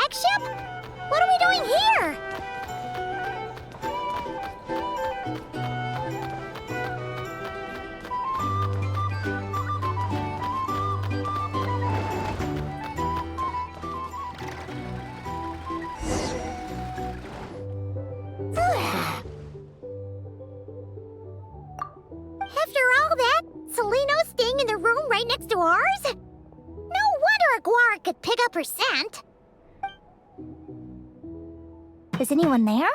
flagship? What are we doing here? After all that, Seleno's staying in the room right next to ours? No wonder Aguara could pick up her scent. Is anyone there?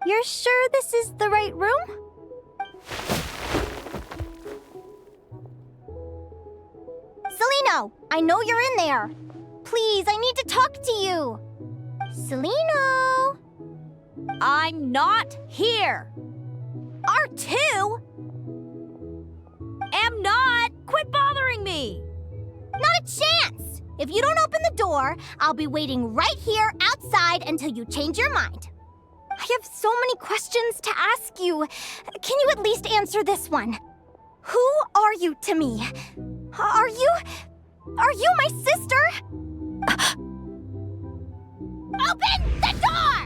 You're sure this is the right room? Seleno, I know you're in there. Please, I need to talk to you. Seleno? I'm not here. R2? Am not. Quit bothering me. Not a chance! If you don't open the door, I'll be waiting right here outside until you change your mind. I have so many questions to ask you. Can you at least answer this one? Who are you to me? Are you my sister? Open the door!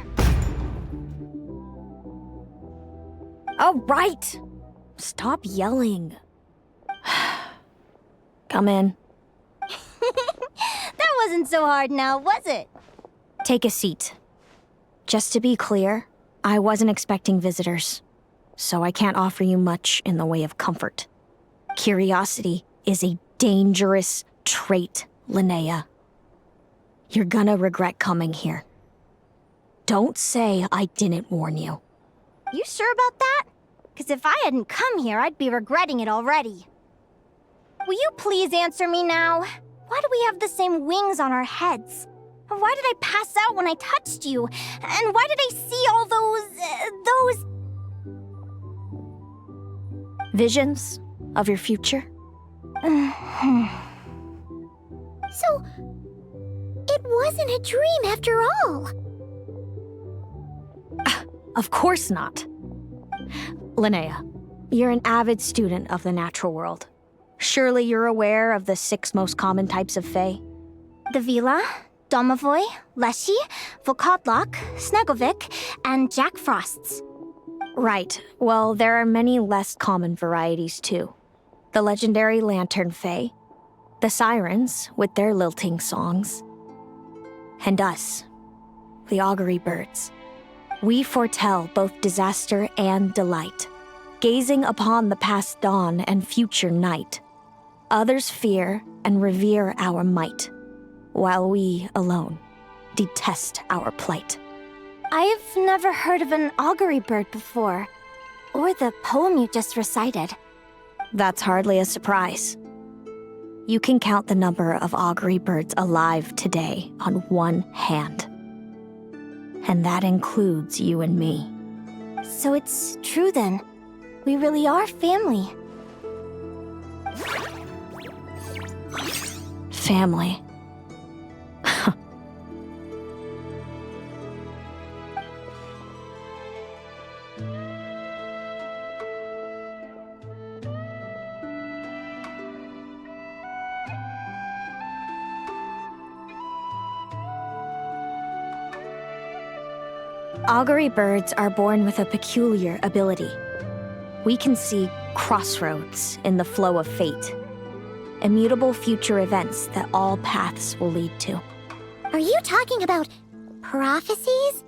All right. Stop yelling. Come in. That wasn't so hard now, was it? Take a seat. Just to be clear, I wasn't expecting visitors, so I can't offer you much in the way of comfort. Curiosity is a dangerous trait, Linnea. You're gonna regret coming here. Don't say I didn't warn you. You sure about that? Because if I hadn't come here, I'd be regretting it already. Will you please answer me now? Why do we have the same wings on our heads? Why did I pass out when I touched you? And why did I see all those... Visions of your future? So, it wasn't a dream after all. Of course not. Linnea, you're an avid student of the natural world. Surely you're aware of the 6 most common types of Fae? The Vila, Domovoy, Leshy, Volkodlok, Snegovic, and Jack Frosts. Right. Well, there are many less common varieties, too. The legendary Lantern Fae, the Sirens with their lilting songs, and us, the Augury Birds. We foretell both disaster and delight, gazing upon the past dawn and future night. Others fear and revere our might, while we alone detest our plight. I've never heard of an augury bird before, or the poem you just recited. That's hardly a surprise. You can count the number of augury birds alive today on one hand. And that includes you and me. So it's true then. We really are family. Family. Augury birds are born with a peculiar ability. We can see crossroads in the flow of fate, immutable future events that all paths will lead to. Are you talking about prophecies?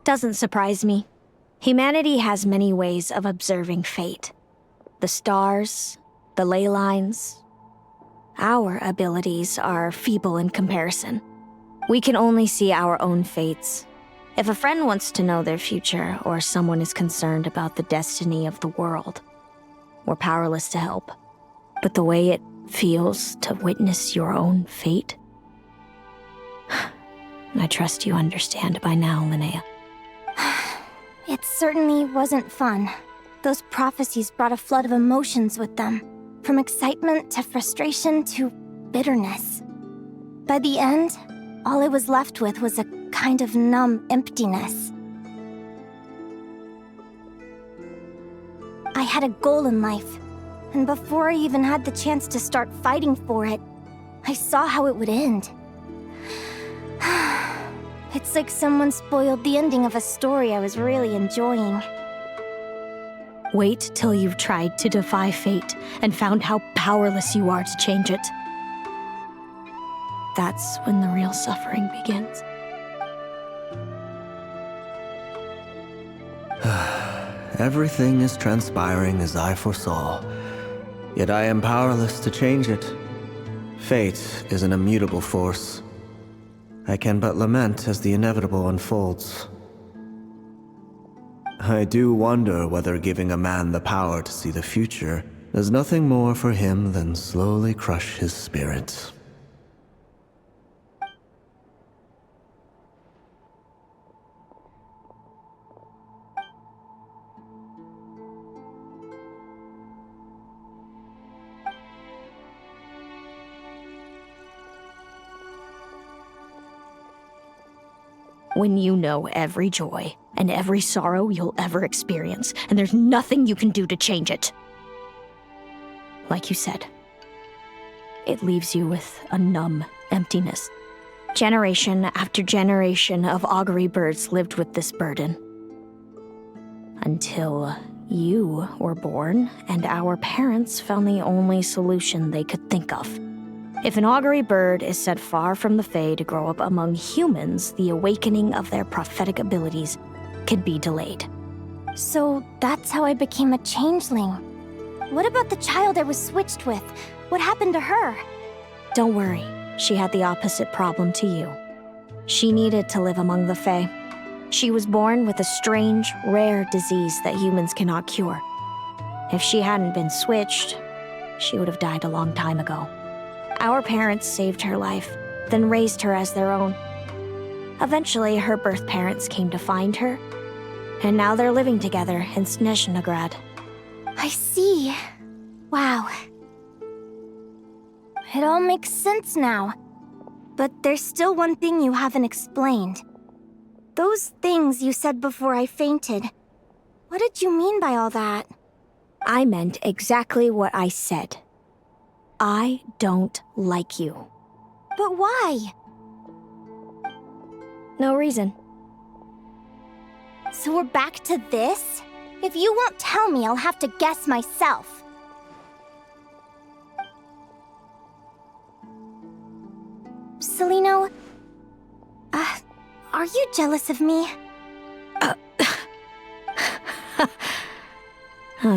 Doesn't surprise me. Humanity has many ways of observing fate. The stars, the ley lines. Our abilities are feeble in comparison. We can only see our own fates. If a friend wants to know their future, or someone is concerned about the destiny of the world, we're powerless to help. But the way it feels to witness your own fate, I trust you understand by now, Linnea. It certainly wasn't fun. Those prophecies brought a flood of emotions with them, from excitement to frustration to bitterness. By the end, all I was left with was a kind of numb emptiness. had a goal in life. And before I even had the chance to start fighting for it, I saw how it would end. It's like someone spoiled the ending of a story I was really enjoying. Wait till you've tried to defy fate and found how powerless you are to change it. That's when the real suffering begins. Everything is transpiring as I foresaw, yet I am powerless to change it. Fate is an immutable force. I can but lament as the inevitable unfolds. I do wonder whether giving a man the power to see the future does nothing more for him than slowly crush his spirit. When you know every joy and every sorrow you'll ever experience, and there's nothing you can do to change it. Like you said, it leaves you with a numb emptiness. Generation after generation of augury birds lived with this burden. Until you were born, and our parents found the only solution they could think of. If an augury bird is set far from the Fae to grow up among humans, the awakening of their prophetic abilities could be delayed. So that's how I became a changeling. What about the child I was switched with? What happened to her? Don't worry, she had the opposite problem to you. She needed to live among the Fae. She was born with a strange, rare disease that humans cannot cure. If she hadn't been switched, she would have died a long time ago. Our parents saved her life, then raised her as their own. Eventually, her birth parents came to find her, and now they're living together in Snezhnegrad. I see. Wow. It all makes sense now. But there's still one thing you haven't explained. Those things you said before I fainted. What did you mean by all that? I meant exactly what I said. I don't like you. But why? No reason. So we're back to this? If you won't tell me, I'll have to guess myself. Celino, are you jealous of me?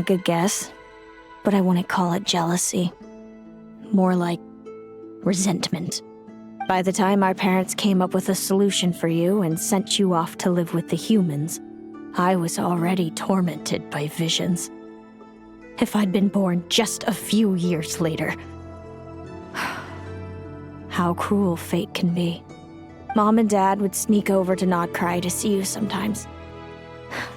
Good guess. But I wouldn't call it jealousy. More like resentment. By the time our parents came up with a solution for you and sent you off to live with the humans, I was already tormented by visions. If I'd been born just a few years later. How cruel fate can be. Mom and Dad would sneak over to Nodcry to see you sometimes.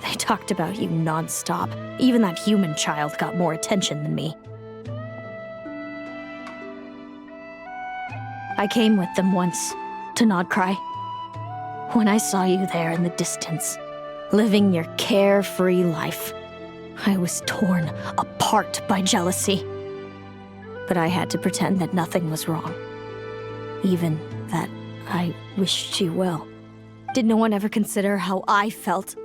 They talked about you nonstop. Even that human child got more attention than me. I came with them once, to Nodcry. When I saw you there in the distance, living your carefree life, I was torn apart by jealousy. But I had to pretend that nothing was wrong. Even that I wished you well. Did no one ever consider how I felt?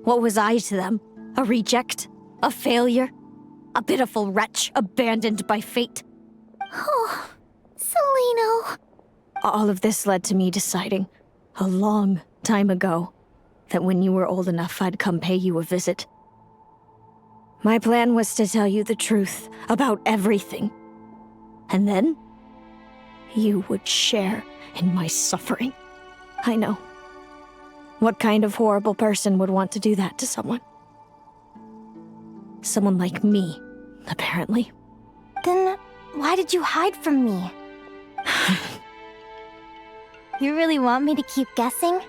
What was I to them? A reject? A failure? A pitiful wretch abandoned by fate? Oh, Celino. All of this led to me deciding, a long time ago, that when you were old enough, I'd come pay you a visit. My plan was to tell you the truth about everything. And then, you would share in my suffering. I know. What kind of horrible person would want to do that to someone? Someone like me, apparently. Then why did you hide from me? You really want me to keep guessing?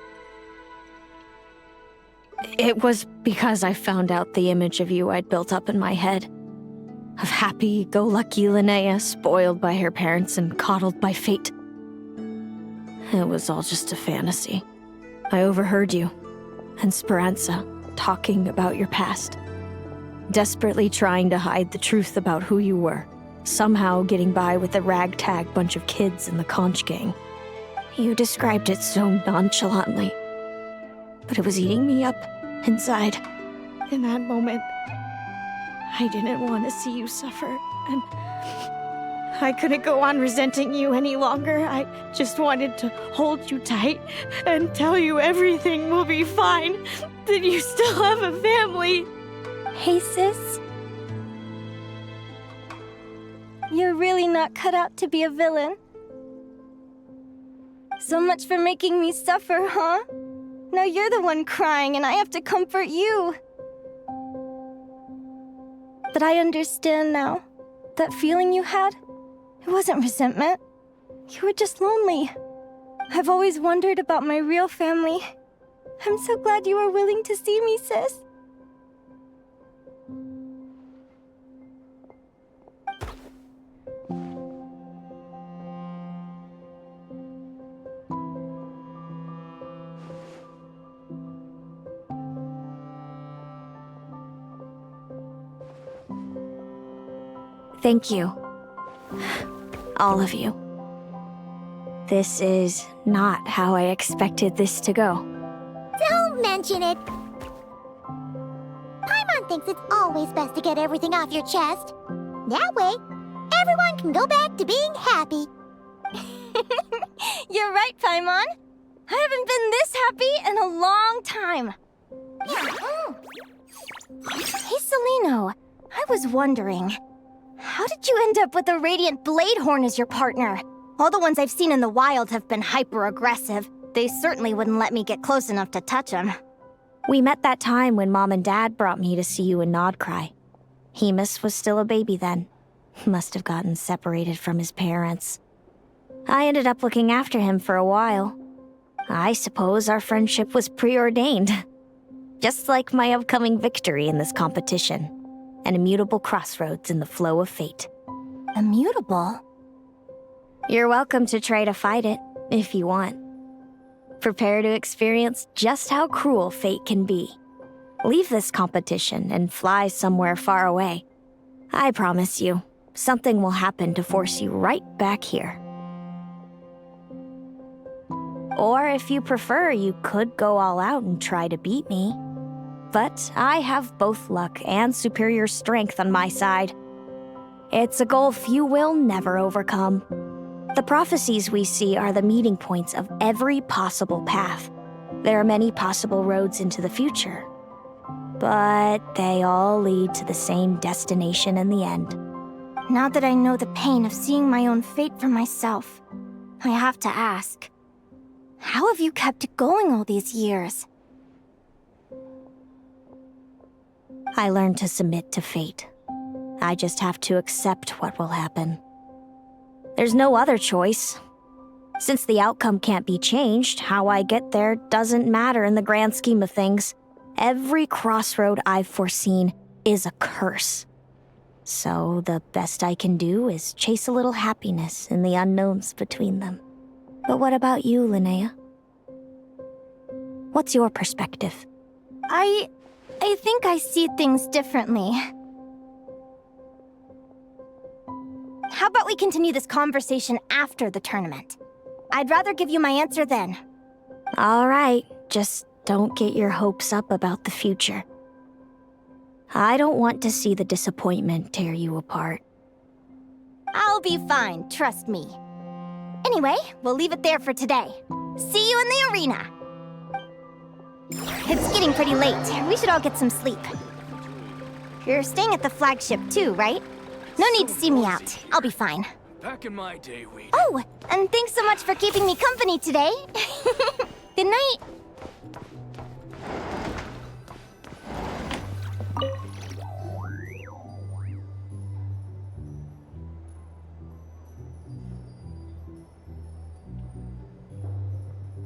It was because I found out the image of you I'd built up in my head. Of happy-go-lucky Linnea, spoiled by her parents and coddled by fate. It was all just a fantasy. I overheard you and Speranza talking about your past. desperately trying to hide the truth about who you were, somehow getting by with a ragtag bunch of kids in the conch gang. You described it so nonchalantly, but it was eating me up inside. In that moment, I didn't want to see you suffer, and I couldn't go on resenting you any longer. I just wanted to hold you tight and tell you everything will be fine, that you still have a family. Hey, sis. You're really not cut out to be a villain. So much for making me suffer, huh? Now you're the one crying and I have to comfort you. But I understand now. That feeling you had, it wasn't resentment. You were just lonely. I've always wondered about my real family. I'm so glad you were willing to see me, sis. Thank you. All of you. This is not how I expected this to go. Don't mention it. Paimon thinks it's always best to get everything off your chest. That way, everyone can go back to being happy. You're right, Paimon. I haven't been this happy in a long time. Hey, Celino. I was wondering, how did you end up with a Radiant Bladehorn as your partner? All the ones I've seen in the wild have been hyper-aggressive. They certainly wouldn't let me get close enough to touch them. We met that time when Mom and Dad brought me to see you in Nodcry. Hemus was still a baby then. Must have gotten separated from his parents. I ended up looking after him for a while. I suppose our friendship was preordained. Just like my upcoming victory in this competition. An immutable crossroads in the flow of fate. Immutable? You're welcome to try to fight it, if you want. Prepare to experience just how cruel fate can be. Leave this competition and fly somewhere far away. I promise you, something will happen to force you right back here. Or if you prefer, you could go all out and try to beat me. But I have both luck and superior strength on my side. It's a goal few will never overcome. The prophecies we see are the meeting points of every possible path. There are many possible roads into the future. But they all lead to the same destination in the end. Now that I know the pain of seeing my own fate for myself, I have to ask, how have you kept it going all these years? I learned to submit to fate. I just have to accept what will happen. There's no other choice. Since the outcome can't be changed, how I get there doesn't matter in the grand scheme of things. Every crossroad I've foreseen is a curse. So the best I can do is chase a little happiness in the unknowns between them. But what about you, Linnea? What's your perspective? I think I see things differently. How about we continue this conversation after the tournament? I'd rather give you my answer then. All right, just don't get your hopes up about the future. I don't want to see the disappointment tear you apart. I'll be fine, trust me. Anyway, we'll leave it there for today. See you in the arena! It's getting pretty late. We should all get some sleep. You're staying at the flagship too, right? No need to see me out. I'll be fine. Back in my day, we... Oh, and thanks so much for keeping me company today. Good night.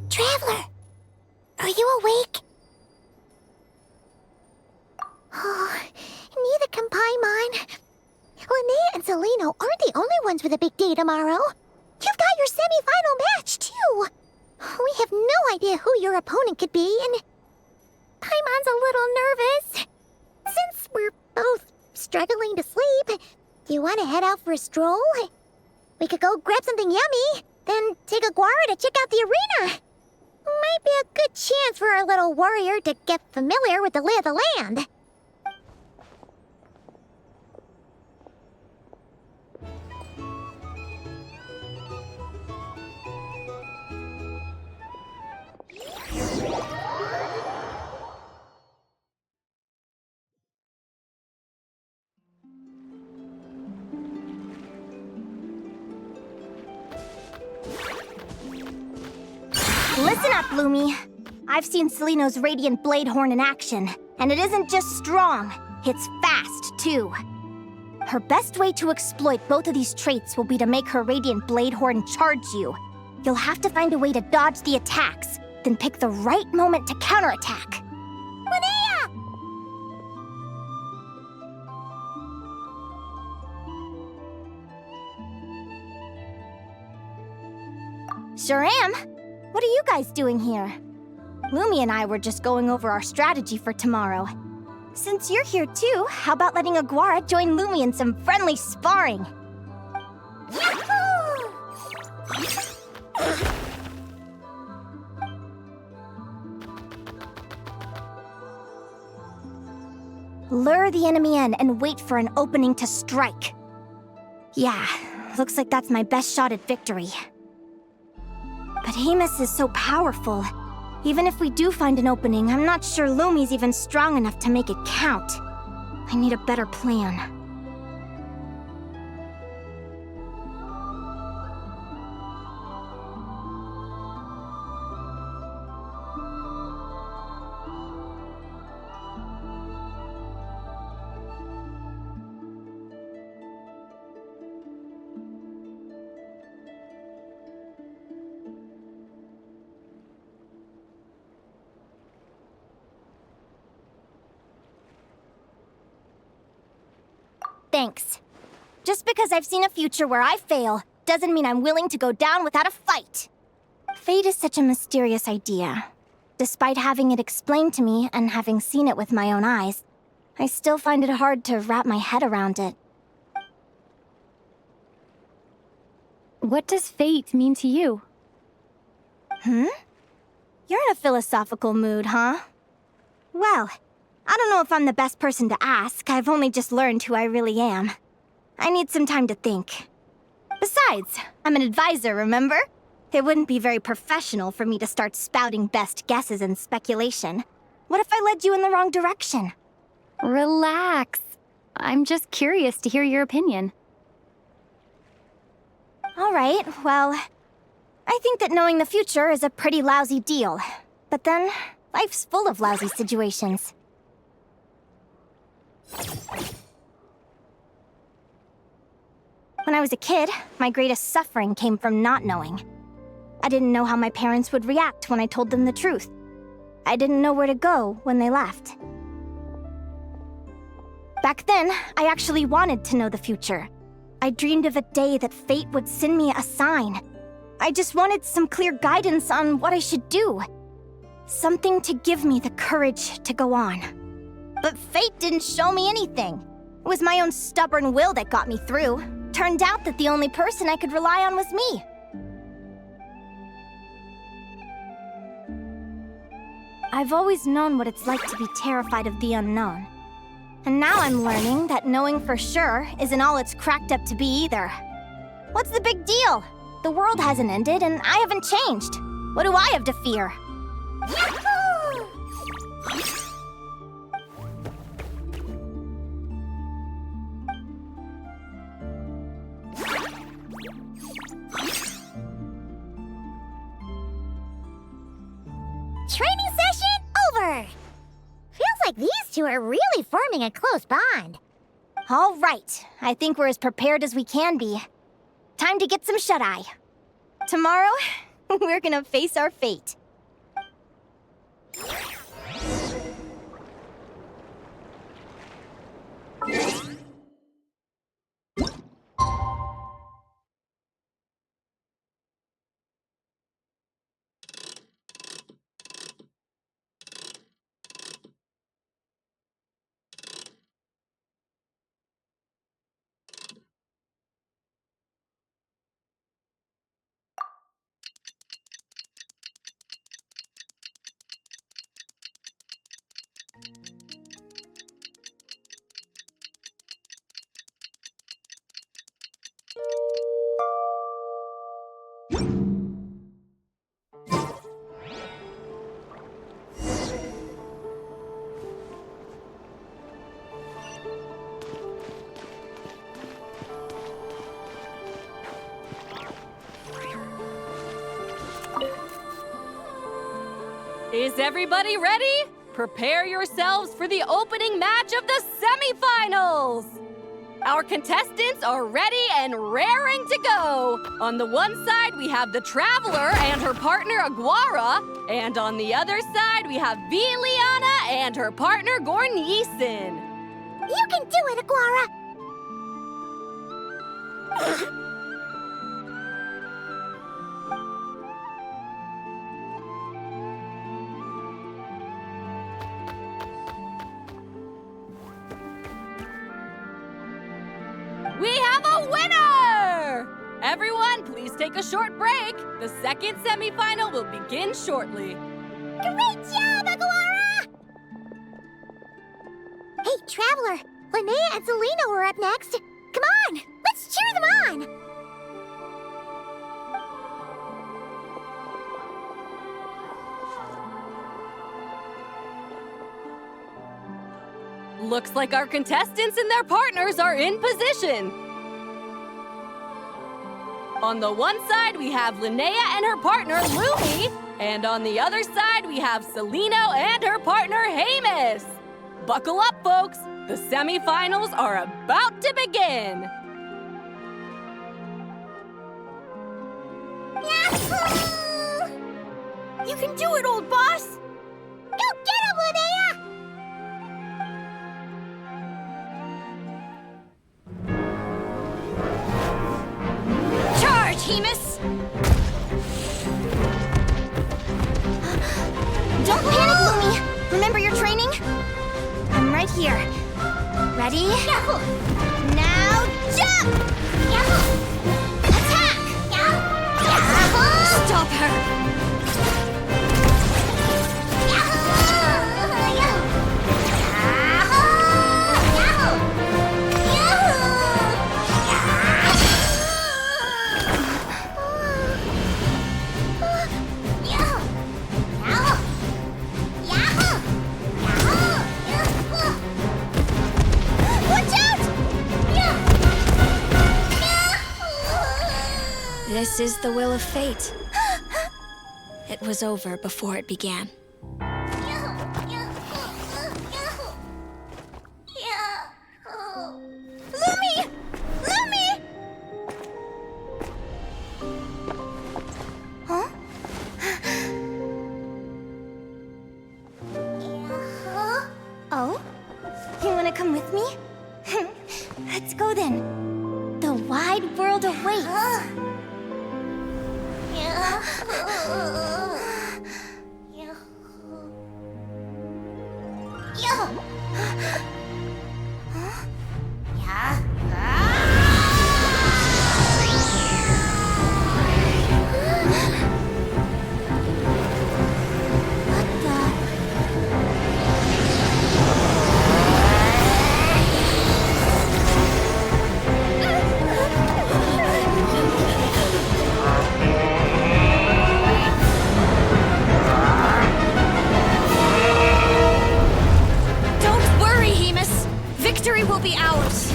Traveler, are you awake? Oh, neither can Paimon. Linnea and Celino aren't the only ones with a big day tomorrow. You've got your semi-final match, too. We have no idea who your opponent could be, and Paimon's a little nervous. Since we're both struggling to sleep. Do you want to head out for a stroll? We could go grab something yummy, then take a guara to check out the arena. Might be a good chance for our little warrior to get familiar with the lay of the land. Listen up, Lumi. I've seen Seleno's Radiant Blade Horn in action, and it isn't just strong, it's fast, too. Her best way to exploit both of these traits will be to make her Radiant Blade Horn charge you. You'll have to find a way to dodge the attacks, then pick the right moment to counterattack. Linnea! Sure am. What are you guys doing here? Lumi and I were just going over our strategy for tomorrow. Since you're here too, how about letting Aguara join Lumi in some friendly sparring? Yahoo! Lure the enemy in and wait for an opening to strike. Yeah, looks like that's my best shot at victory. But Amos is so powerful. Even if we do find an opening, I'm not sure Lumi's even strong enough to make it count. I need a better plan. Thanks. Just because I've seen a future where I fail, doesn't mean I'm willing to go down without a fight. Fate is such a mysterious idea. Despite having it explained to me and having seen it with my own eyes, I still find it hard to wrap my head around it. What does fate mean to you? You're in a philosophical mood, huh? Well, I don't know if I'm the best person to ask. I've only just learned who I really am. I need some time to think. Besides, I'm an advisor, remember? It wouldn't be very professional for me to start spouting best guesses and speculation. What if I led you in the wrong direction? Relax. I'm just curious to hear your opinion. All right, well, I think that knowing the future is a pretty lousy deal. But then, life's full of lousy situations. When I was a kid, my greatest suffering came from not knowing. I didn't know how my parents would react when I told them the truth. I didn't know where to go when they left. Back then, I actually wanted to know the future. I dreamed of a day that fate would send me a sign. I just wanted some clear guidance on what I should do. Something to give me the courage to go on. But fate didn't show me anything. It was my own stubborn will that got me through. Turned out that the only person I could rely on was me. I've always known what it's like to be terrified of the unknown. And now I'm learning that knowing for sure isn't all it's cracked up to be either. What's the big deal? The world hasn't ended and I haven't changed. What do I have to fear? Yahoo! Training session over! Feels like these two are really forming a close bond. All right, I think we're as prepared as we can be. Time to get some shut-eye. Tomorrow, we're gonna face our fate. Is everybody ready? Prepare yourselves for the opening match of the semifinals! Our contestants are ready and raring to go. On the one side, we have the Traveler and her partner Aguara, and on the other side, we have Viliana and her partner Gornyesin. You can do it, Aguara! We have a winner! Everyone, please take a short break. The second semifinal will begin shortly. Great job, Aguara! Hey, Traveler, Linnea and Zelina are up next. Come on, let's cheer them on! Looks like our contestants and their partners are in position. On the one side, we have Linnea and her partner, Lumi. And on the other side, we have Celino and her partner, Hamus. Buckle up, folks. The semifinals are about to begin. Yahoo! You can do it, old boss! Go get him, Linnea! Charge, Hemus! Don't panic, Lumi! Remember your training? I'm right here. Ready? Yahoo! Now jump! Yahoo! Attack! Yahoo! Stop her! This is the will of fate. It was over before it began. Lumi! Lumi! Huh? Oh? You wanna come with me? Let's go then. The wide world awaits. Don't worry, Hemus! Victory will be ours!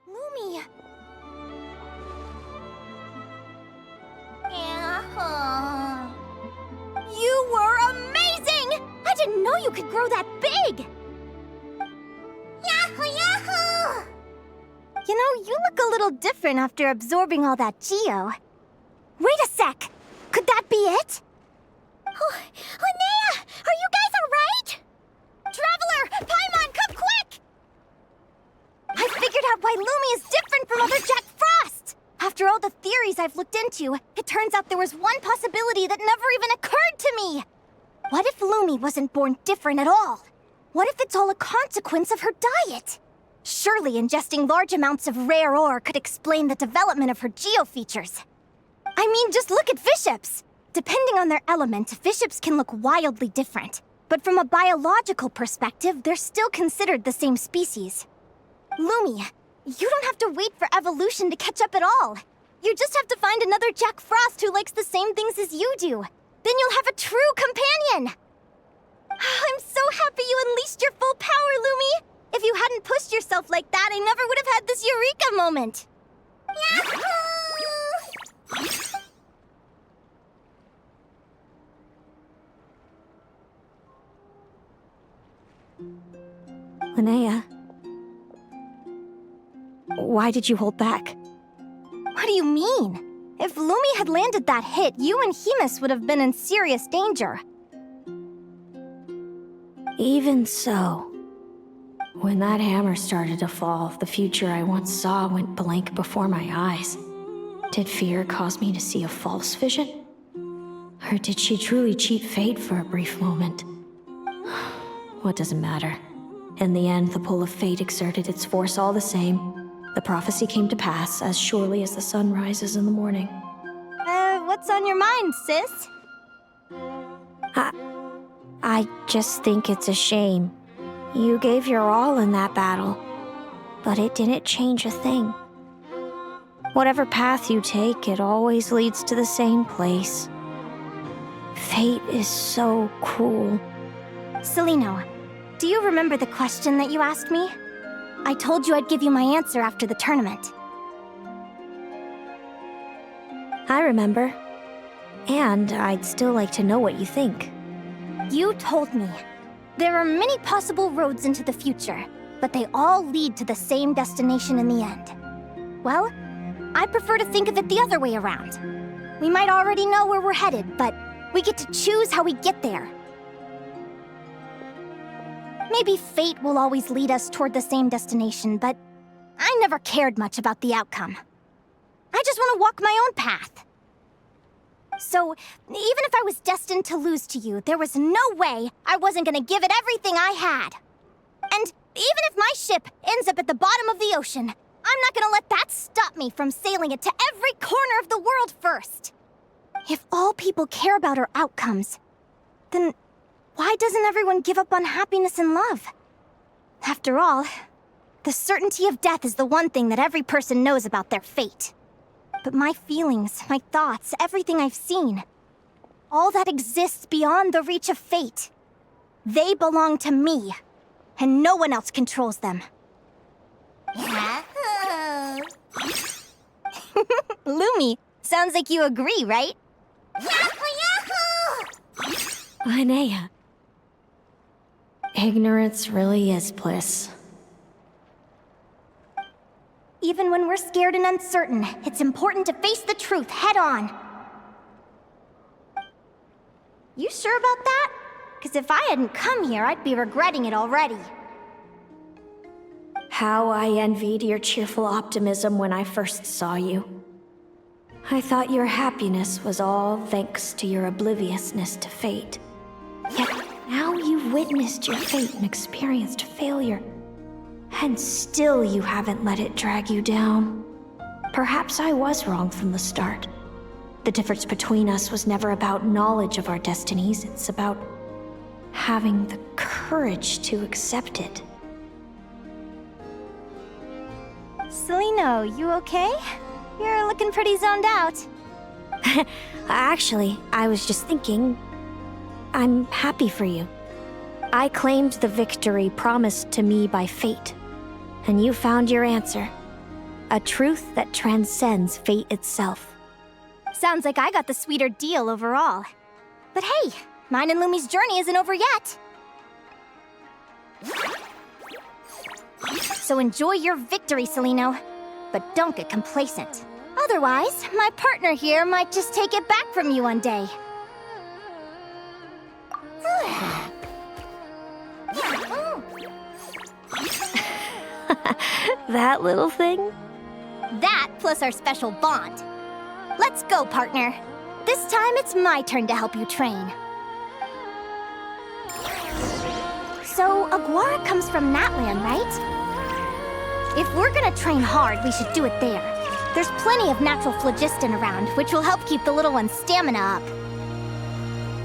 Lumi! You were amazing! I didn't know you could grow that big! Yahoo! Yahoo! You know, you look a little different after absorbing all that Geo. Wait a sec! Could that be it? Oh, Linnea! Are you guys alright? Traveler! Paimon, come quick! I figured out why Lumi is different from other Jack Frost! After all the theories I've looked into, it turns out there was one possibility that never even occurred to me. What if Lumi wasn't born different at all? What if it's all a consequence of her diet? Surely ingesting large amounts of rare ore could explain the development of her geofeatures. I mean, just look at bishops. Depending on their element, bishops can look wildly different. But from a biological perspective, they're still considered the same species. Lumi, you don't have to wait for evolution to catch up at all. You just have to find another Jack Frost who likes the same things as you do. Then you'll have a true companion. I'm so happy you unleashed your full power, Lumi. If you hadn't pushed yourself like that, I never would have had this eureka moment. Yahoo! Linnea, why did you hold back? What do you mean? If Lumi had landed that hit, you and Hemus would have been in serious danger. Even so, when that hammer started to fall, the future I once saw went blank before my eyes. Did fear cause me to see a false vision? Or did she truly cheat fate for a brief moment? What does it matter? In the end, the pull of fate exerted its force all the same. The prophecy came to pass as surely as the sun rises in the morning. What's on your mind, sis? I just think it's a shame. You gave your all in that battle, but it didn't change a thing. Whatever path you take, it always leads to the same place. Fate is so cruel. Celino, do you remember the question that you asked me? I told you I'd give you my answer after the tournament. I remember. And I'd still like to know what you think. You told me. There are many possible roads into the future, but they all lead to the same destination in the end. Well, I prefer to think of it the other way around. We might already know where we're headed, but we get to choose how we get there. Maybe fate will always lead us toward the same destination, but I never cared much about the outcome. I just want to walk my own path. So, even if I was destined to lose to you, there was no way I wasn't gonna give it everything I had. And even if my ship ends up at the bottom of the ocean, I'm not gonna let that stop me from sailing it to every corner of the world first. If all people care about are outcomes, then why doesn't everyone give up on happiness and love? After all, the certainty of death is the one thing that every person knows about their fate. But my feelings, my thoughts, everything I've seen, all that exists beyond the reach of fate, they belong to me, and no one else controls them. Yahoo! Lumi, sounds like you agree, right? Yahoo! Linnea. Ignorance really is bliss. Even when we're scared and uncertain, it's important to face the truth head on. You sure about that? Because if I hadn't come here, I'd be regretting it already. How I envied your cheerful optimism when I first saw you. I thought your happiness was all thanks to your obliviousness to fate. Yet now you've witnessed your fate and experienced failure. And still you haven't let it drag you down. Perhaps I was wrong from the start. The difference between us was never about knowledge of our destinies, it's about having the courage to accept it. Celino, you okay? You're looking pretty zoned out. Actually, I was just thinking, I'm happy for you. I claimed the victory promised to me by fate. And you found your answer. A truth that transcends fate itself. Sounds like I got the sweeter deal overall. But hey, mine and Lumi's journey isn't over yet. So enjoy your victory, Celino. But don't get complacent. Otherwise, my partner here might just take it back from you one day. That little thing? That plus our special bond. Let's go, partner. This time it's my turn to help you train. So, Aguara comes from Natlan, right? If we're gonna train hard, we should do it there. There's plenty of natural phlogiston around, which will help keep the little one's stamina up.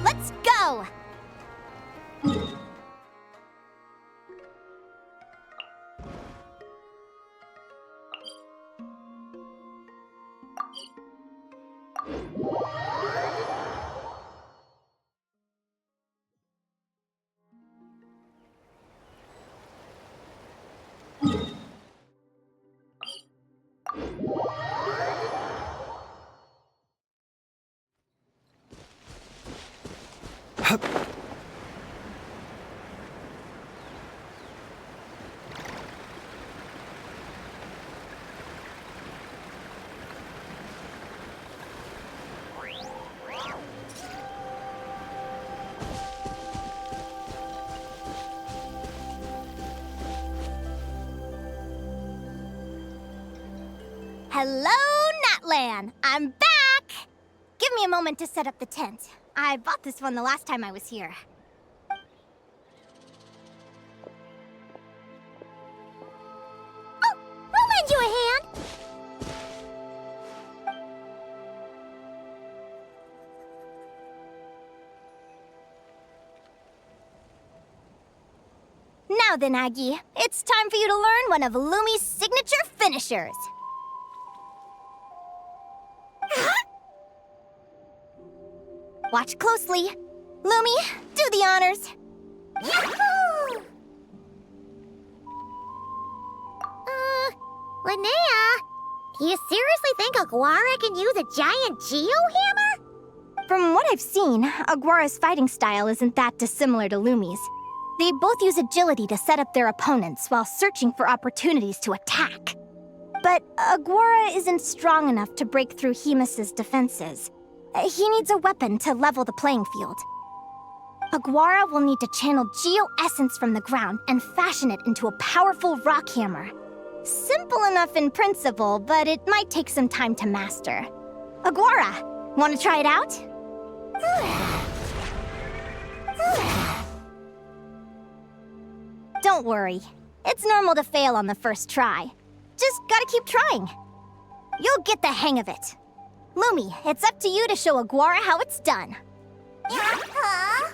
Let's go! Hello, Natlan! I'm back! Give me a moment to set up the tent. I bought this one the last time I was here. Oh, I'll lend you a hand! Now then, Aggie, it's time for you to learn one of Lumi's signature finishers. Watch closely. Lumi, do the honors. Yahoo! Linnea, do you seriously think Aguara can use a giant geohammer? From what I've seen, Aguara's fighting style isn't that dissimilar to Lumi's. They both use agility to set up their opponents while searching for opportunities to attack. But Aguara isn't strong enough to break through Hemus's defenses. He needs a weapon to level the playing field. Aguara will need to channel geo-essence from the ground and fashion it into a powerful rock hammer. Simple enough in principle, but it might take some time to master. Aguara, want to try it out? Don't worry. It's normal to fail on the first try. Just gotta keep trying. You'll get the hang of it. Lumi, it's up to you to show Aguara how it's done. Huh?